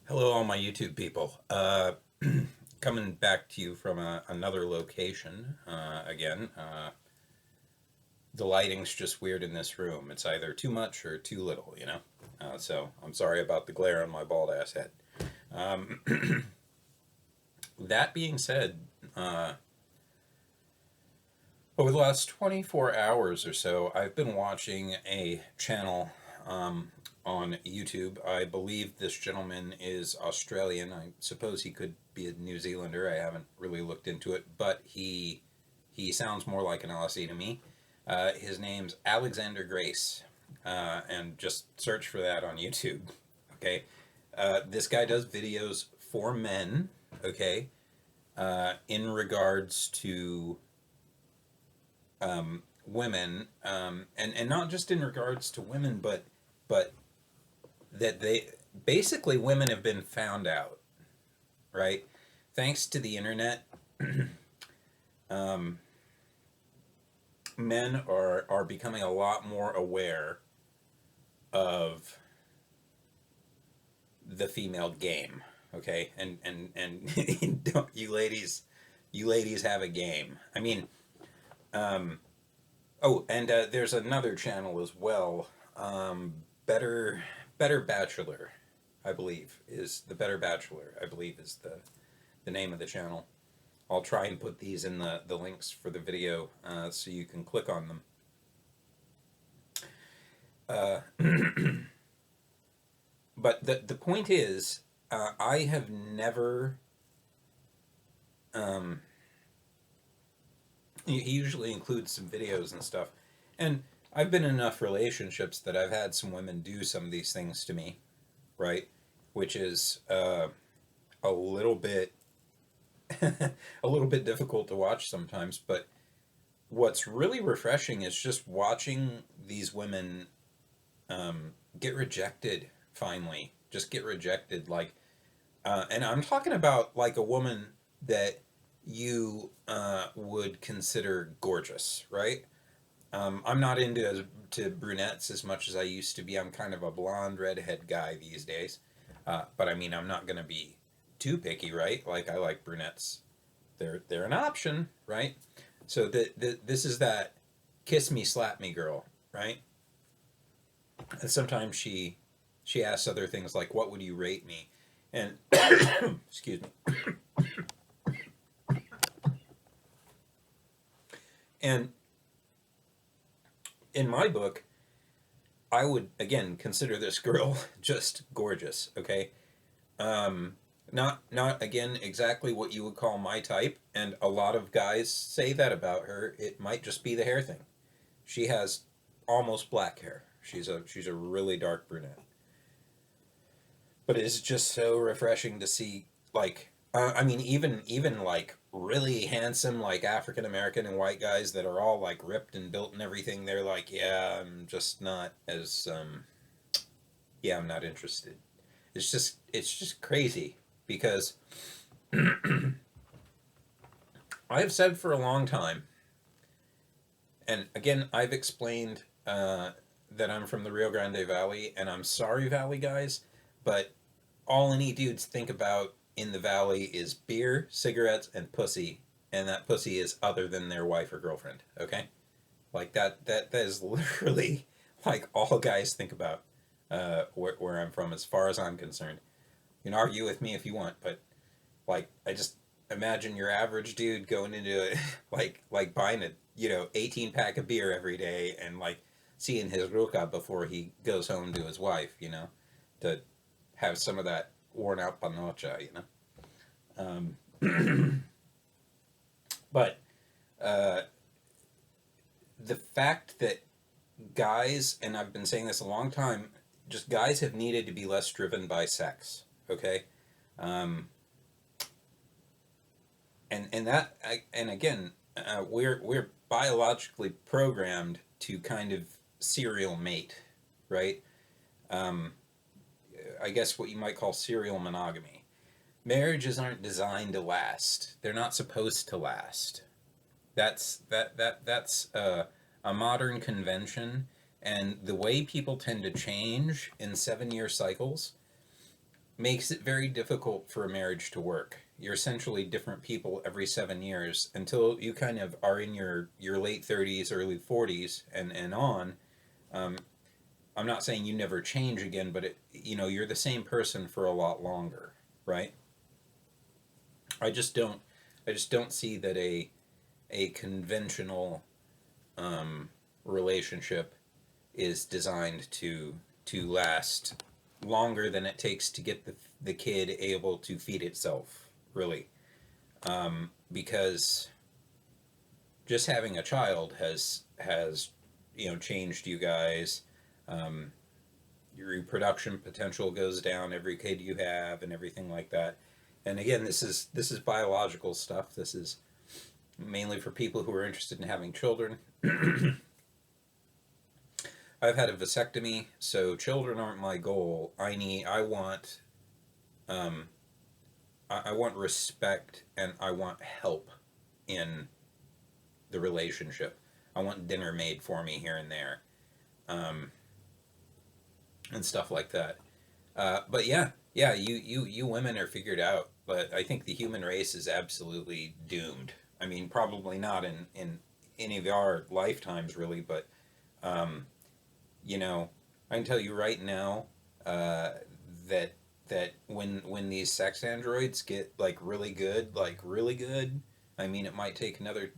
Hello, all my YouTube people. Coming back to you from another location again. The lighting's just weird in this room. It's either too much or too little, you know? So I'm sorry about the glare on my bald ass head. Um, that being said, uh, over the last 24 hours or so, I've been watching a channel on YouTube. I believe this gentleman is Australian. I suppose he could be a New Zealander. I haven't really looked into it, but he sounds more like an Aussie to me. His name's Alexander Grace, and just search for that on YouTube. Okay, this guy does videos for men. Okay, in regards to women, and not just in regards to women, but that they basically women have been found out, right? Thanks to the internet, um, men are becoming a lot more aware of the female game. Okay, and don't you ladies have a game. I mean, um, oh, and there's another channel as well. Better Better Bachelor, I believe, is the Better Bachelor. I believe is the name of the channel. I'll try and put these in the links for the video so you can click on them. Uh, but the point is, I have never. Um, he usually includes some videos and stuff, and I've been in enough relationships that I've had some women do some of these things to me, right? Which is a little bit a little bit difficult to watch sometimes. But what's really refreshing is just watching these women get rejected finally. Just get rejected, like, and I'm talking about like a woman that you would consider gorgeous, right? I'm not into to brunettes as much as I used to be. I'm kind of a blonde redhead guy these days. But I mean, I'm not gonna be too picky, right? Like I like brunettes. They're an option, right? So this is that kiss me, slap me girl, right? And sometimes she asks other things like, "What would you rate me?" And excuse me. And in my book, I would again consider this girl just gorgeous. Okay, um, not again exactly what you would call my type, and a lot of guys say that about her. It might just be the hair thing. She has almost black hair. She's a really dark brunette. But it's just so refreshing to see, like, I mean, even like really handsome, like African American and white guys that are all like ripped and built and everything. They're like, yeah, I'm just not as yeah, I'm not interested. It's just crazy because I've said for a long time, and again, I've explained that I'm from the Rio Grande Valley, and I'm sorry, Valley guys, but all any dudes think about in the valley is beer, cigarettes, and pussy, and that pussy is other than their wife or girlfriend. Okay, like that is literally like all guys think about where I'm from, as far as I'm concerned. You can argue with me if you want, but like I just imagine your average dude going into it like buying a 18 pack of beer every day and like seeing his ruka before he goes home to his wife, to have some of that worn out panocha, but uh, the fact that guys, and I've been saying this a long time, just guys have needed to be less driven by sex. Okay, um, and again, we're biologically programmed to kind of serial mate, right? Um, I guess what you might call serial monogamy. Marriages aren't designed to last. They're not supposed to last. That's a modern convention, and the way people tend to change in 7-year cycles makes it very difficult for a marriage to work. You're essentially different people every 7 years until you kind of are in your late 30s, early 40s, and on. Um, I'm not saying you never change again, but you're the same person for a lot longer, right? I just don't, I just don't see that a conventional um, relationship is designed to last longer than it takes to get the kid able to feed itself, really. Because just having a child has changed you guys. Um, your reproduction potential goes down every kid you have and everything like that. And again, this is biological stuff. This is mainly for people who are interested in having children. I've had a vasectomy, so children aren't my goal. Um, I want respect and I want help in the relationship. I want dinner made for me here and there, um, and stuff like that. But yeah, yeah, you women are figured out, but I think the human race is absolutely doomed. I mean, probably not in any of our lifetimes, really, but um, you know, I can tell you right now uh, that when these sex androids get like really good, I mean, it might take another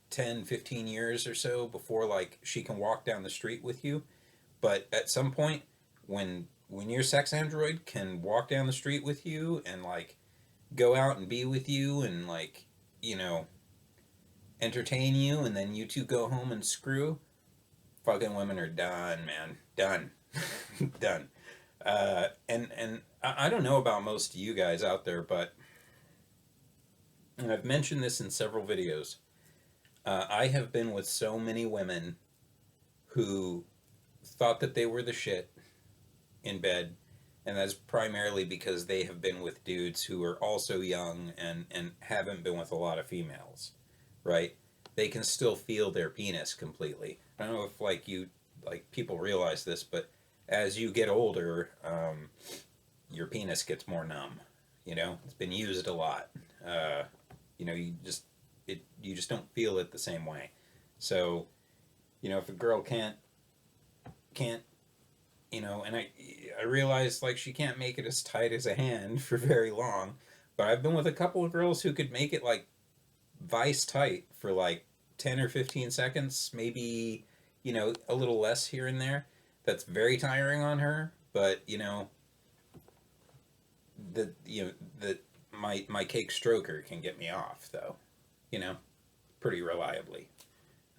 10, 15 years or so before like she can walk down the street with you. But at some point, when your sex android can walk down the street with you and like go out and be with you and like you know entertain you, and then you two go home and screw, fucking women are done, man. Done. Done. And I don't know about most of you guys out there, but and I've mentioned this in several videos. I have been with so many women who thought that they were the shit in bed, and that's primarily because they have been with dudes who are also young and haven't been with a lot of females, right? They can still feel their penis completely. I don't know if like people realize this, but as you get older, your penis gets more numb. It's been used a lot. Uh, you just don't feel it the same way. So if a girl can't and I realized like she can't make it as tight as a hand for very long, but I've been with a couple of girls who could make it like vice tight for like 10 or 15 seconds, maybe a little less here and there. That's very tiring on her, but the you know the my cake stroker can get me off though, you know, pretty reliably.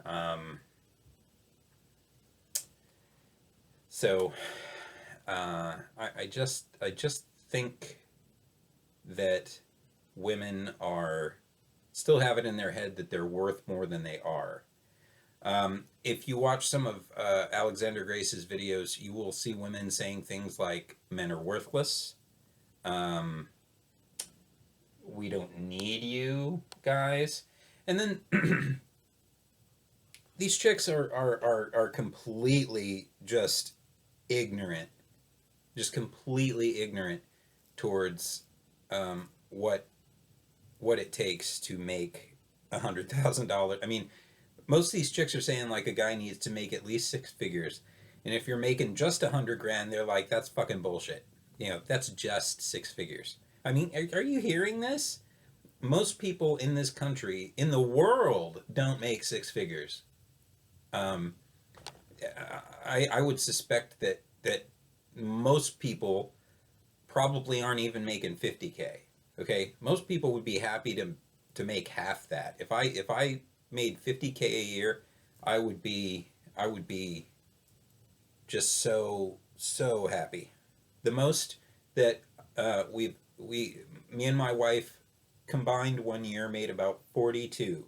Um, so I just think that women are still have it in their head that they're worth more than they are. If you watch some of Alexander Grace's videos, you will see women saying things like men are worthless. Um, we don't need you guys. And then these chicks are completely ignorant, just completely ignorant towards what it takes to make $100,000. I mean, most of these chicks are saying like a guy needs to make at least six figures, and if you're making just 100 grand, they're like, that's fucking bullshit. That's just six figures. I mean, are you hearing this? Most people in this country, in the world, don't make six figures. Um, I would suspect that most people probably aren't even making 50K. Okay, most people would be happy to make half that. If I made 50K a year, I would be just so happy. The most that we me and my wife combined one year made about 42,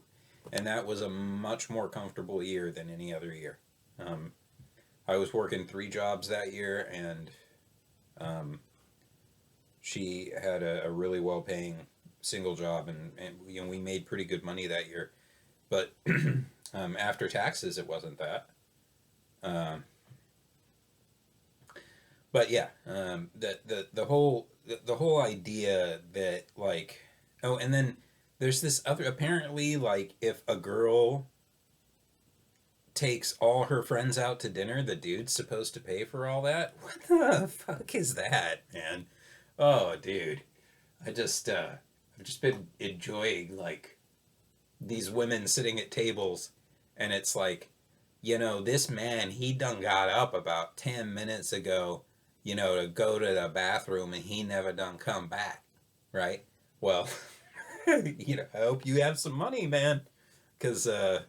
and that was a much more comfortable year than any other year. Um, I was working three jobs that year, and um, she had a really well paying single job, and we made pretty good money that year. But after taxes, it wasn't that. Um, but yeah, the whole idea that like, oh, and then there's this other, apparently, like, if a girl takes all her friends out to dinner, the dude's supposed to pay for all that. What the fuck is that, man? Oh, dude, I've just been enjoying like these women sitting at tables, and it's like, this man, he done got up about 10 minutes ago, to go to the bathroom, and he never done come back, right? Well, I hope you have some money, man, because and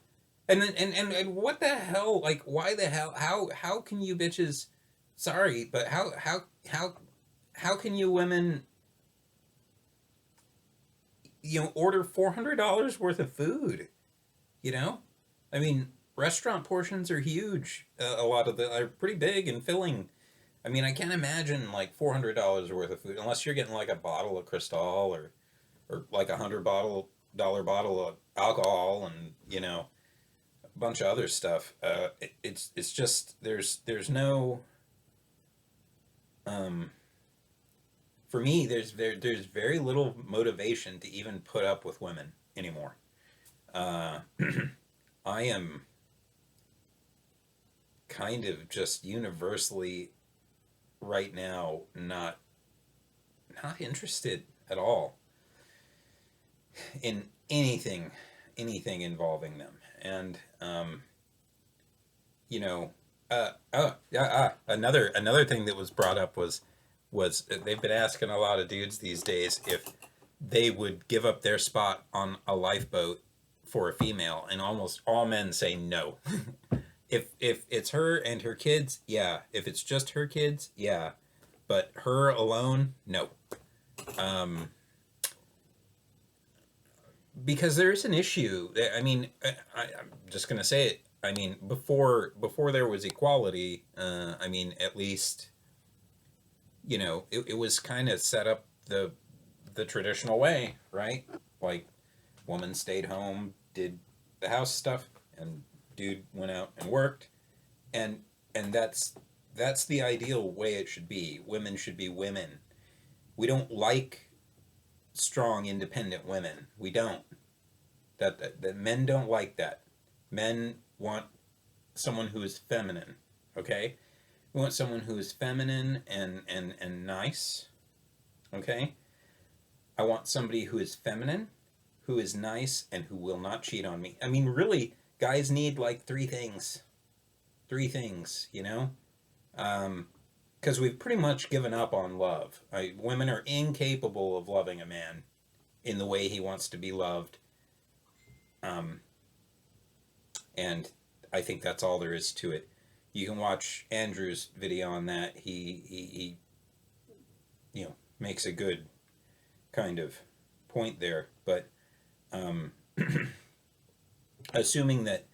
then and what the hell, like, why the hell, how can you bitches, sorry, but how can you women, order $400 worth of food, you know I mean, restaurant portions are huge. A lot of them are pretty big and filling. I mean, I can't imagine like $400 worth of food unless you're getting like a bottle of Cristal, or like $100 bottle of alcohol, and a bunch of other stuff. It's just there's no, um for me, there's very little motivation to even put up with women anymore. Uh, I am kind of just universally right now not interested at all in anything involving them. And you know oh yeah, another thing that was brought up was they've been asking a lot of dudes these days if they would give up their spot on a lifeboat for a female, and almost all men say no. If it's her and her kids, yeah. If it's just her kids, yeah. But her alone, no. Um, because there is an issue. I mean, I'm just gonna say it. I mean, before there was equality, I mean, at least it was kind of set up the traditional way, right? Like, woman stayed home, did the house stuff, and dude went out and worked, and that's the ideal way it should be. Women should be women. We don't like strong, independent women. We don't. That men don't like that. Men want someone who is feminine. Okay, we want someone who is feminine and nice. Okay, I want somebody who is feminine, who is nice, and who will not cheat on me. I mean, really, guys need like three things. Three things, because we've pretty much given up on love. Women are incapable of loving a man in the way he wants to be loved. Um, and I think that's all there is to it. You can watch Andrew's video on that. He makes a good kind of point there. But um, assuming that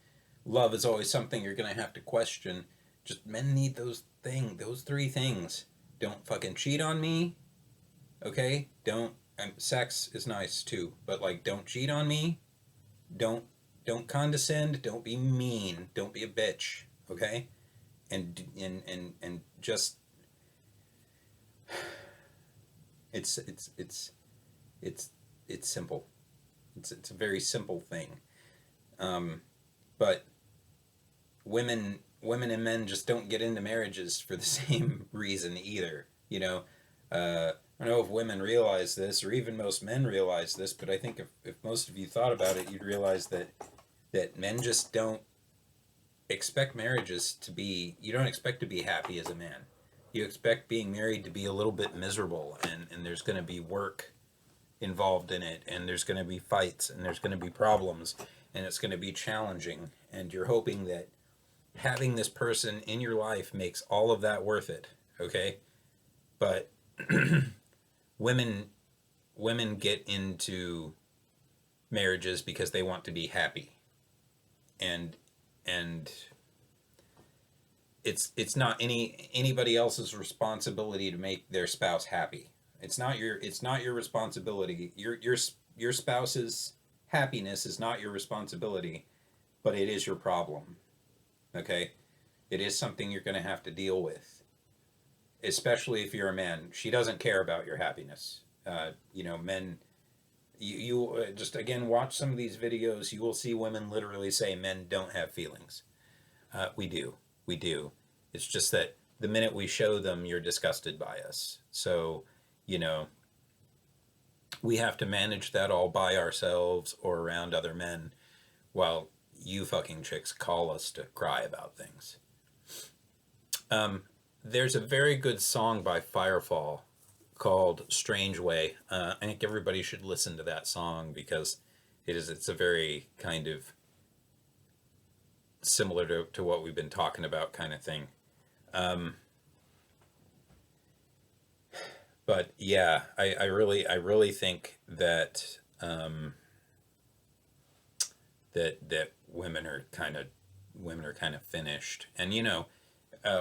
love is always something you're gonna have to question, just men need those three things. Don't fucking cheat on me, okay? Don't. Sex is nice too, but like, don't cheat on me. Don't don't condescend. Don't be mean. Don't be a bitch, okay? And just, it's it's it's simple. It's a very simple thing. Um, but women and men just don't get into marriages for the same reason either. I don't know if women realize this, or even most men realize this, but I think if most of you thought about it, you'd realize that men just don't expect marriages to be. You don't expect to be happy as a man. You expect being married to be a little bit miserable, and there's going to be work involved in it, and there's going to be fights, and there's going to be problems, and it's going to be challenging, and you're hoping that having this person in your life makes all of that worth it, okay? But women women get into marriages because they want to be happy, and and it's not anybody else's responsibility to make their spouse happy. It's not your responsibility. Your spouse's happiness is not your responsibility, but it is your problem. Okay? It is something you're going to have to deal with. especially if you're a man, she doesn't care about your happiness. Men, you just again watch some of these videos. You will see women literally say men don't have feelings. We do, we do. It's just that the minute we show them, you're disgusted by us. So, you know, we have to manage that all by ourselves or around other men, while you fucking chicks call us to cry about things. There's a very good song by Firefall called Strange Way. I think everybody should listen to that song because it's a very kind of similar to what we've been talking about kind of thing. But yeah, I really think that that women are kind of finished. And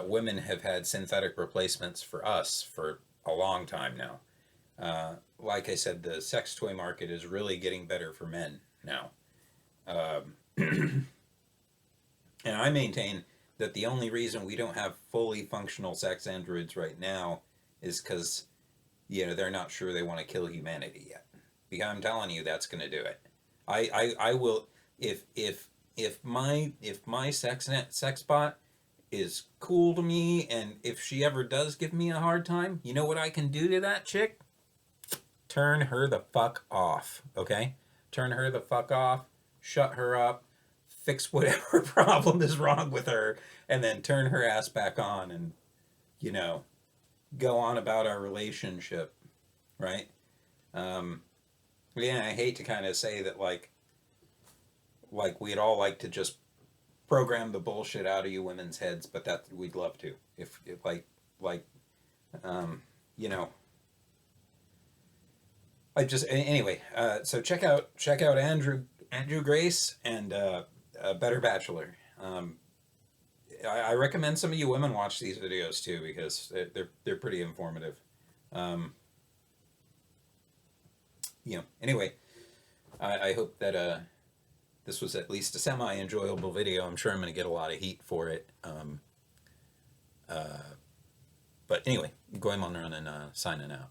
women have had synthetic replacements for us for a long time now. Like I said, the sex toy market is really getting better for men now. And I maintain that the only reason we don't have fully functional sex androids right now is because, they're not sure they want to kill humanity yet. Because I'm telling you, that's going to do it. I will, if my sex bot is cool to me, and if she ever does give me a hard time, you know what I can do to that chick? Turn her the fuck off, okay? Turn her the fuck off, shut her up, fix whatever problem is wrong with her, and then turn her ass back on and, go on about our relationship, right? Yeah, I hate to kind of say that, like we'd all like to just program the bullshit out of you women's heads, but that we'd love to. If I just anyway. So check out Andrew Grace and Better Bachelor. I recommend some of you women watch these videos too because they're pretty informative. Anyway, I hope that this was at least a semi-enjoyable video. I'm sure I'm going to get a lot of heat for it. But anyway, going on and signing out.